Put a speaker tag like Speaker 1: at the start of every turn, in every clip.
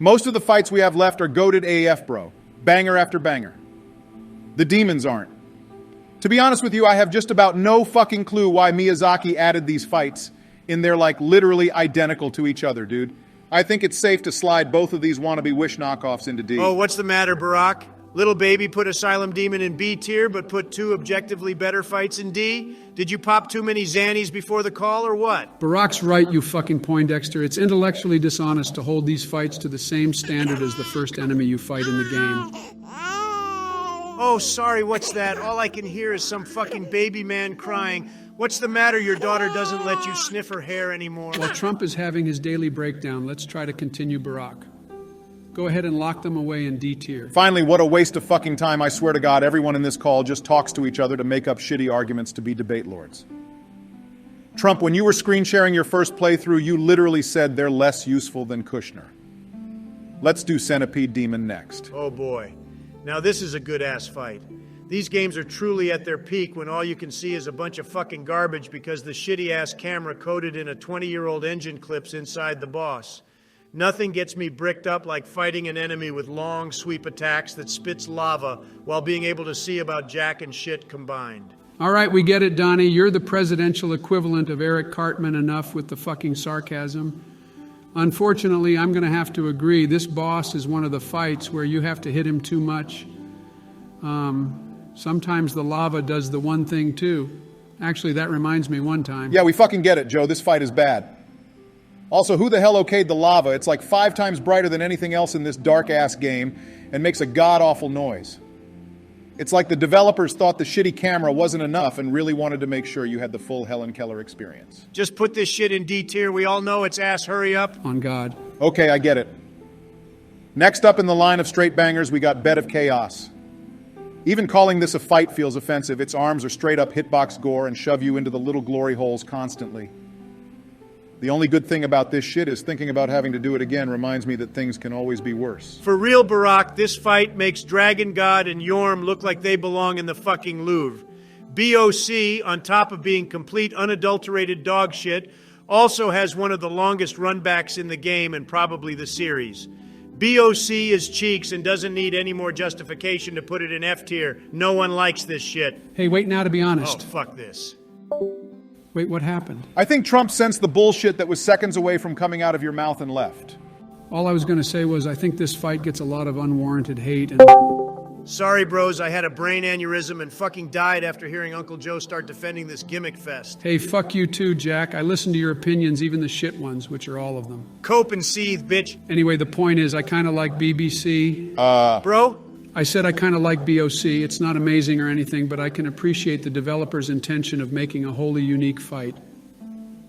Speaker 1: Most of the fights we have left are goated AF, bro. Banger after banger. The demons aren't. To be honest with you, I have just about no fucking clue why Miyazaki added these fights in there like literally identical to each other, dude. I think it's safe to slide both of these wannabe Wish knockoffs into D.
Speaker 2: Oh, what's the matter, Barack? Little baby put Asylum Demon in B tier, but put two objectively better fights in D? Did you pop too many Xannies before the call, or what?
Speaker 3: Barack's right, you fucking Poindexter. It's intellectually dishonest to hold these fights to the same standard as the first enemy you fight in the game.
Speaker 2: Oh, sorry, what's that? All I can hear is some fucking baby man crying. What's the matter? Your daughter doesn't let you sniff her hair anymore.
Speaker 3: While Trump is having his daily breakdown, let's try to continue Barack. Go ahead and lock them away in D tier.
Speaker 1: Finally, what a waste of fucking time. I swear to God, everyone in this call just talks to each other to make up shitty arguments to be debate lords. Trump, when you were screen sharing your first playthrough, you literally said they're less useful than Kushner. Let's do Centipede Demon next.
Speaker 2: Oh boy. Now this is a good-ass fight. These games are truly at their peak when all you can see is a bunch of fucking garbage because the shitty-ass camera coded in a 20-year-old engine clips inside the boss. Nothing gets me bricked up like fighting an enemy with long sweep attacks that spits lava while being able to see about jack and shit combined.
Speaker 3: All right, we get it, Donnie. You're the presidential equivalent of Eric Cartman, enough with the fucking sarcasm. Unfortunately, I'm going to have to agree. This boss is one of the fights where you have to hit him too much. Sometimes the lava does the one thing too. Actually, that reminds me one time.
Speaker 1: Yeah, we fucking get it, Joe. This fight is bad. Also, who the hell okayed the lava? It's like 5 times brighter than anything else in this dark-ass game and makes a god-awful noise. It's like the developers thought the shitty camera wasn't enough and really wanted to make sure you had the full Helen Keller experience.
Speaker 2: Just put this shit in D tier. We all know it's ass. Hurry up.
Speaker 3: On God.
Speaker 1: Okay, I get it. Next up in the line of straight bangers, we got Bed of Chaos. Even calling this a fight feels offensive. Its arms are straight-up hitbox gore and shove you into the little glory holes constantly. The only good thing about this shit is thinking about having to do it again reminds me that things can always be worse.
Speaker 2: For real, Barack, this fight makes Dragon God and Yorm look like they belong in the fucking Louvre. BOC, on top of being complete unadulterated dog shit, also has one of the longest runbacks in the game and probably the series. BOC is cheeks and doesn't need any more justification to put it in F tier. No one likes this shit.
Speaker 3: Hey, wait now to be honest.
Speaker 2: Oh, fuck this.
Speaker 3: Wait, what happened?
Speaker 1: I think Trump sensed the bullshit that was seconds away from coming out of your mouth and left.
Speaker 3: All I was going to say was I think this fight gets a lot of unwarranted hate and...
Speaker 2: Sorry, bros, I had a brain aneurysm and fucking died after hearing Uncle Joe start defending this gimmick fest.
Speaker 3: Hey, fuck you too, Jack. I listen to your opinions, even the shit ones, which are all of them.
Speaker 2: Cope and seethe, bitch.
Speaker 3: Anyway, the point is I kind of like BBC.
Speaker 2: Bro?
Speaker 3: I said I kind of like BOC. It's not amazing or anything, but I can appreciate the developer's intention of making a wholly unique fight.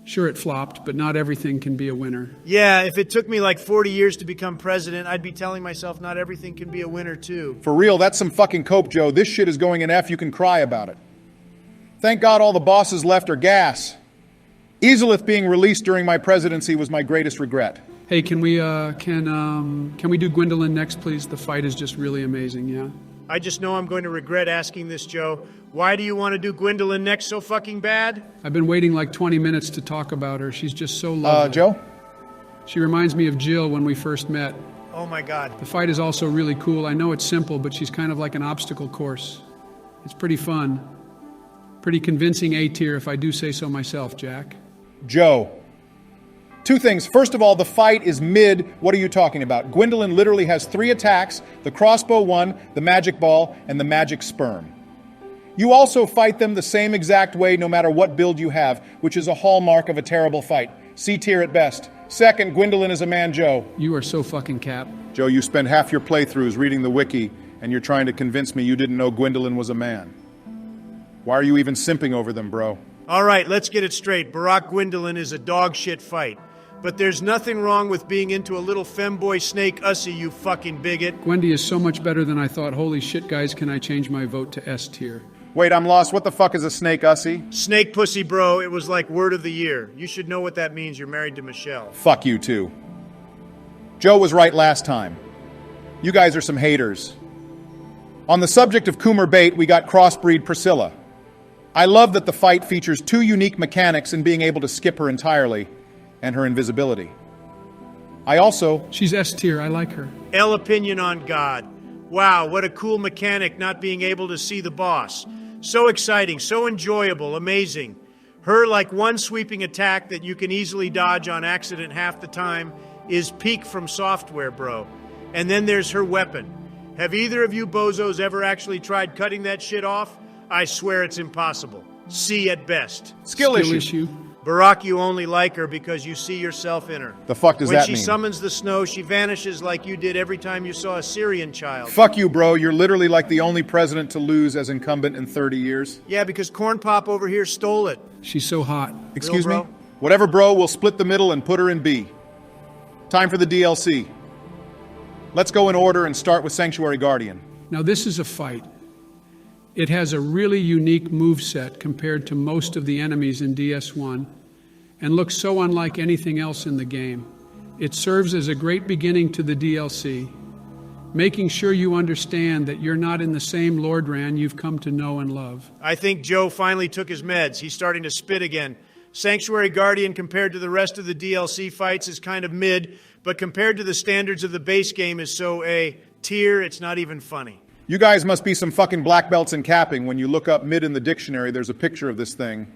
Speaker 3: Sure, it flopped, but not everything can be a winner.
Speaker 2: Yeah, if it took me like 40 years to become president, I'd be telling myself not everything can be a winner, too.
Speaker 1: For real, that's some fucking cope, Joe. This shit is going in F. You can cry about it. Thank God all the bosses left are gas. Easelith being released during my presidency was my greatest regret.
Speaker 3: Hey, can we do Gwendolyn next, please? The fight is just really amazing, yeah?
Speaker 2: I just know I'm going to regret asking this, Joe. Why do you want to do Gwendolyn next so fucking bad?
Speaker 3: I've been waiting like 20 minutes to talk about her. She's just so lovely.
Speaker 1: Joe?
Speaker 3: She reminds me of Jill when we first met.
Speaker 2: Oh my God.
Speaker 3: The fight is also really cool. I know it's simple, but she's kind of like an obstacle course. It's pretty fun. Pretty convincing A tier if I do say so myself, Jack.
Speaker 1: Joe. 2 things. First of all, the fight is mid. What are you talking about? Gwendolyn literally has 3 attacks, the crossbow 1, the magic ball, and the magic sperm. You also fight them the same exact way no matter what build you have, which is a hallmark of a terrible fight. C tier at best. Second, Gwendolyn is a man, Joe.
Speaker 3: You are so fucking cap.
Speaker 1: Joe, you spend half your playthroughs reading the wiki, and you're trying to convince me you didn't know Gwendolyn was a man. Why are you even simping over them, bro?
Speaker 2: All right, let's get it straight. Barack Gwendolyn is a dog shit fight. But there's nothing wrong with being into a little femboy snake ussy, you fucking bigot.
Speaker 3: Gwendy is so much better than I thought. Holy shit, guys, can I change my vote to S tier?
Speaker 1: Wait, I'm lost. What the fuck is a snake ussy?
Speaker 2: Snake pussy, bro. It was like word of the year. You should know what that means. You're married to Michelle.
Speaker 1: Fuck you, too. Joe was right last time. You guys are some haters. On the subject of Coomer bait, we got crossbreed Priscilla. I love that the fight features 2 unique mechanics in being able to skip her entirely, and her invisibility. I also...
Speaker 3: She's S tier. I like her.
Speaker 2: L opinion on God. Wow, what a cool mechanic not being able to see the boss. So exciting, so enjoyable, amazing. Her like one sweeping attack that you can easily dodge on accident half the time is peak from software, bro. And then there's her weapon. Have either of you bozos ever actually tried cutting that shit off? I swear it's impossible. C at best.
Speaker 1: Skill issue.
Speaker 2: Barack, you only like her because you see yourself in her.
Speaker 1: The fuck does that mean?
Speaker 2: When she summons the snow, she vanishes like you did every time you saw a Syrian child.
Speaker 1: Fuck you, bro. You're literally like the only president to lose as incumbent in 30 years.
Speaker 2: Yeah, because Corn Pop over here stole it.
Speaker 3: She's so hot.
Speaker 1: Excuse
Speaker 2: Real,
Speaker 1: me?
Speaker 2: bro?
Speaker 1: Whatever, bro, we'll split the middle and put her in B. Time for the DLC. Let's go in order and start with Sanctuary Guardian.
Speaker 3: Now this is a fight. It has a really unique moveset compared to most of the enemies in DS1 and looks so unlike anything else in the game. It serves as a great beginning to the DLC, making sure you understand that you're not in the same Lord Ran you've come to know and love.
Speaker 2: I think Joe finally took his meds. He's starting to spit again. Sanctuary Guardian compared to the rest of the DLC fights is kind of mid, but compared to the standards of the base game is so A tier, it's not even funny.
Speaker 1: You guys must be some fucking black belts in capping. When you look up mid in the dictionary, there's a picture of this thing.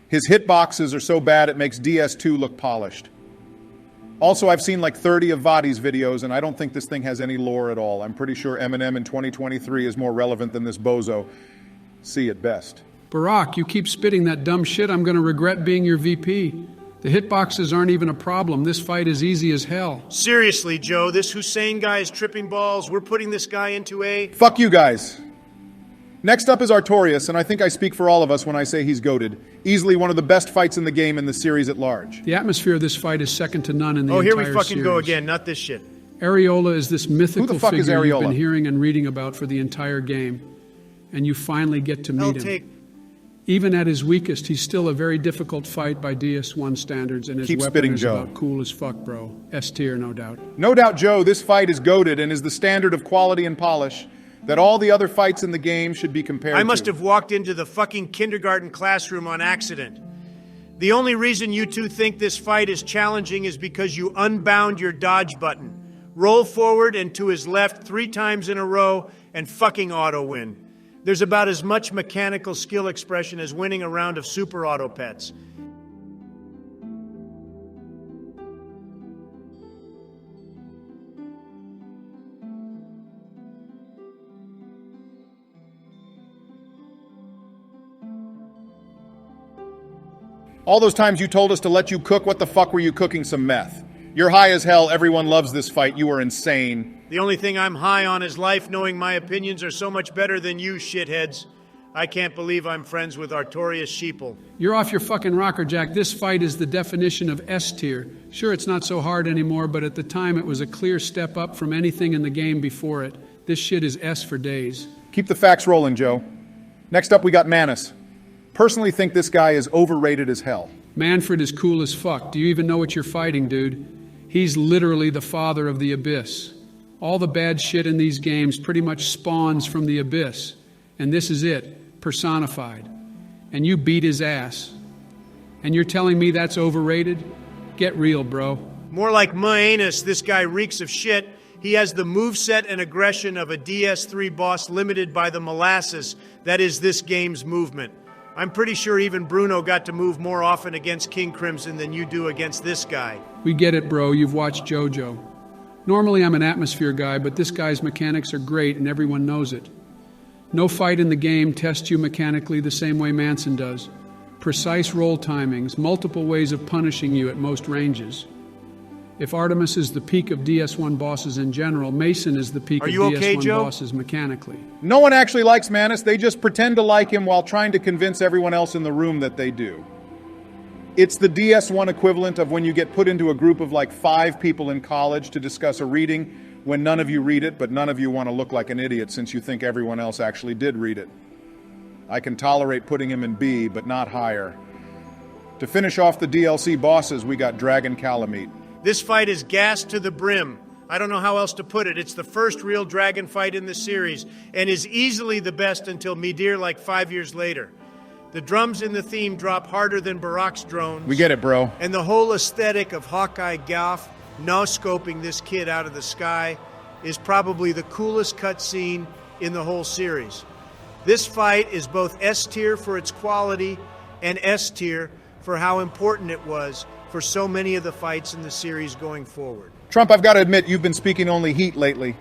Speaker 1: His hitboxes are so bad it makes DS2 look polished. Also, I've seen like 30 of Vadi's videos, and I don't think this thing has any lore at all. I'm pretty sure Eminem in 2023 is more relevant than this bozo. C at best.
Speaker 3: Barack, you keep spitting that dumb shit, I'm going to regret being your VP. The hitboxes aren't even a problem. This fight is easy as hell.
Speaker 2: Seriously, Joe, this Hussein guy is tripping balls. We're putting this guy into a...
Speaker 1: Fuck you guys. Next up is Artorias, and I think I speak for all of us when I say he's goated. Easily one of the best fights in the game and the series at large.
Speaker 3: The atmosphere of this fight is second to none in the entire
Speaker 2: here
Speaker 3: series.
Speaker 2: we fucking go again, not this shit.
Speaker 3: Areola is this mythical
Speaker 1: Who the fuck is
Speaker 3: figure you've
Speaker 1: Areola?
Speaker 3: been hearing and reading about for the entire game. And you finally get to meet him. Even at his weakest, he's still a very difficult fight by DS1 standards, and his
Speaker 1: Keep
Speaker 3: weapon
Speaker 1: spitting,
Speaker 3: is
Speaker 1: Joe.
Speaker 3: about cool as fuck, bro. S tier, no doubt.
Speaker 1: No doubt, Joe, this fight is goated and is the standard of quality and polish that all the other fights in the game should be compared to.
Speaker 2: I must have walked into the fucking kindergarten classroom on accident. The only reason you two think this fight is challenging is because you unbound your dodge button. Roll forward and to his left 3 times in a row and fucking auto win. There's about as much mechanical skill expression as winning a round of Super Auto Pets.
Speaker 1: All those times you told us to let you cook, what the fuck were you cooking? Some meth. You're high as hell. Everyone loves this fight. You are insane.
Speaker 2: The only thing I'm high on is life, knowing my opinions are so much better than you shitheads. I can't believe I'm friends with Artorias Sheeple.
Speaker 3: You're off your fucking rocker, Jack. This fight is the definition of S tier. Sure, it's not so hard anymore, but at the time it was a clear step up from anything in the game before it. This shit is S for days.
Speaker 1: Keep the facts rolling, Joe. Next up, we got Manus. Personally think this guy is overrated as hell.
Speaker 3: Manfred is cool as fuck. Do you even know what you're fighting, dude? He's literally the father of the Abyss. All the bad shit in these games pretty much spawns from the Abyss. And this is it, personified. And you beat his ass. And you're telling me that's overrated? Get real, bro.
Speaker 2: More like Maenus, this guy reeks of shit. He has the moveset and aggression of a DS3 boss limited by the molasses that is this game's movement. I'm pretty sure even Bruno got to move more often against King Crimson than you do against this guy.
Speaker 3: We get it, bro. You've watched JoJo. Normally I'm an atmosphere guy, but this guy's mechanics are great and everyone knows it. No fight in the game tests you mechanically the same way Manson does. Precise roll timings, multiple ways of punishing you at most ranges. If Artemis is the peak of DS1 bosses in general, Mason is the peak of DS1
Speaker 2: Joe?
Speaker 3: bosses mechanically.
Speaker 1: No one actually likes Manus. They just pretend to like him while trying to convince everyone else in the room that they do. It's the DS1 equivalent of when you get put into a group of like 5 people in college to discuss a reading when none of you read it, but none of you want to look like an idiot since you think everyone else actually did read it. I can tolerate putting him in B, but not higher. To finish off the DLC bosses, we got Dragon Calamite.
Speaker 2: This fight is gassed to the brim. I don't know how else to put it. It's the first real dragon fight in the series and is easily the best until Midir like 5 years later. The drums in the theme drop harder than Barack's drones.
Speaker 1: We get it, bro.
Speaker 2: And the whole aesthetic of Hawkeye Goff no-scoping this kid out of the sky is probably the coolest cutscene in the whole series. This fight is both S tier for its quality and S tier for how important it was for so many of the fights in the series going forward.
Speaker 1: Trump, I've got to admit, you've been speaking only heat lately.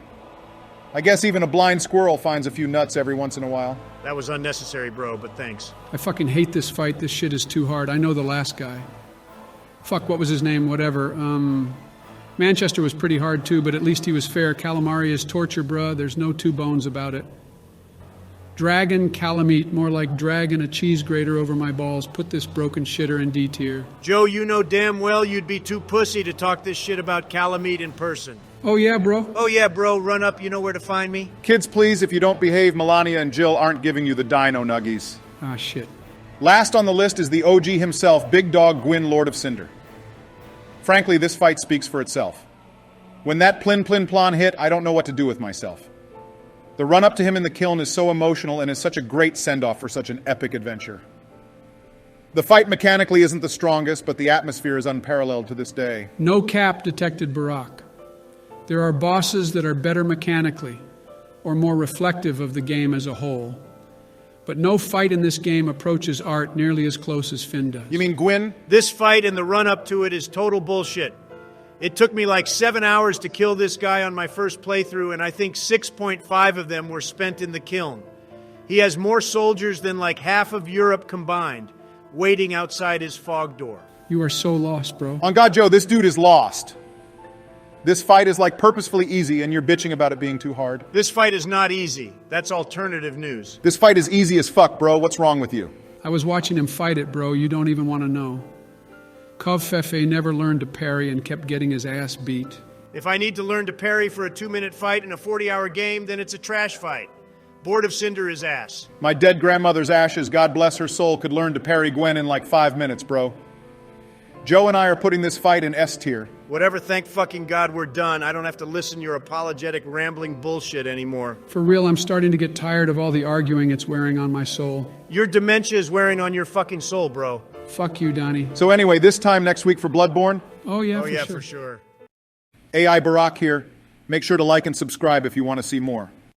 Speaker 1: I guess even a blind squirrel finds a few nuts every once in a while.
Speaker 2: That was unnecessary, bro, but thanks.
Speaker 3: I fucking hate this fight. This shit is too hard. I know the last guy. Fuck, what was his name? Whatever. Manchester was pretty hard too, but at least he was fair. Calamari is torture, bruh. There's no two bones about it. Dragon Calamite, more like dragging a cheese grater over my balls. Put this broken shitter in D tier.
Speaker 2: Joe, you know damn well you'd be too pussy to talk this shit about Calamite in person.
Speaker 3: Oh yeah, bro?
Speaker 2: Oh yeah, bro, run up, you know where to find me?
Speaker 1: Kids, please, if you don't behave, Melania and Jill aren't giving you the dino nuggies.
Speaker 3: Ah, shit.
Speaker 1: Last on the list is the OG himself, Big Dog Gwyn, Lord of Cinder. Frankly, this fight speaks for itself. When that plin plin plon hit, I don't know what to do with myself. The run-up to him in the kiln is so emotional and is such a great send-off for such an epic adventure. The fight mechanically isn't the strongest, but the atmosphere is unparalleled to this day.
Speaker 3: No cap, Detected Barack. There are bosses that are better mechanically, or more reflective of the game as a whole. But no fight in this game approaches art nearly as close as Finn does.
Speaker 1: You mean Gwyn?
Speaker 2: This fight and the run-up to it is total bullshit. It took me like 7 hours to kill this guy on my first playthrough, and I think 6.5 of them were spent in the kiln. He has more soldiers than like half of Europe combined, waiting outside his fog door.
Speaker 3: You are so lost, bro.
Speaker 1: On God, Joe, this dude is lost. This fight is like purposefully easy, and you're bitching about it being too hard.
Speaker 2: This fight is not easy. That's alternative news.
Speaker 1: This fight is easy as fuck, bro. What's wrong with you?
Speaker 3: I was watching him fight it, bro. You don't even want to know. Kov Fefe never learned to parry and kept getting his ass beat.
Speaker 2: If I need to learn to parry for a 2-minute fight in a 40-hour game, then it's a trash fight. Board of Cinder is ass.
Speaker 1: My dead grandmother's ashes, God bless her soul, could learn to parry Gwyn in like 5 minutes, bro. Joe and I are putting this fight in S tier.
Speaker 2: Whatever, thank fucking God we're done. I don't have to listen to your apologetic, rambling bullshit anymore.
Speaker 3: For real, I'm starting to get tired of all the arguing it's wearing on my soul.
Speaker 2: Your dementia is wearing on your fucking soul, bro.
Speaker 3: Fuck you, Donnie.
Speaker 1: So anyway, this time next week for Bloodborne.
Speaker 3: Oh yeah,
Speaker 2: for sure.
Speaker 1: AI Barack here. Make sure to like and subscribe if you want to see more.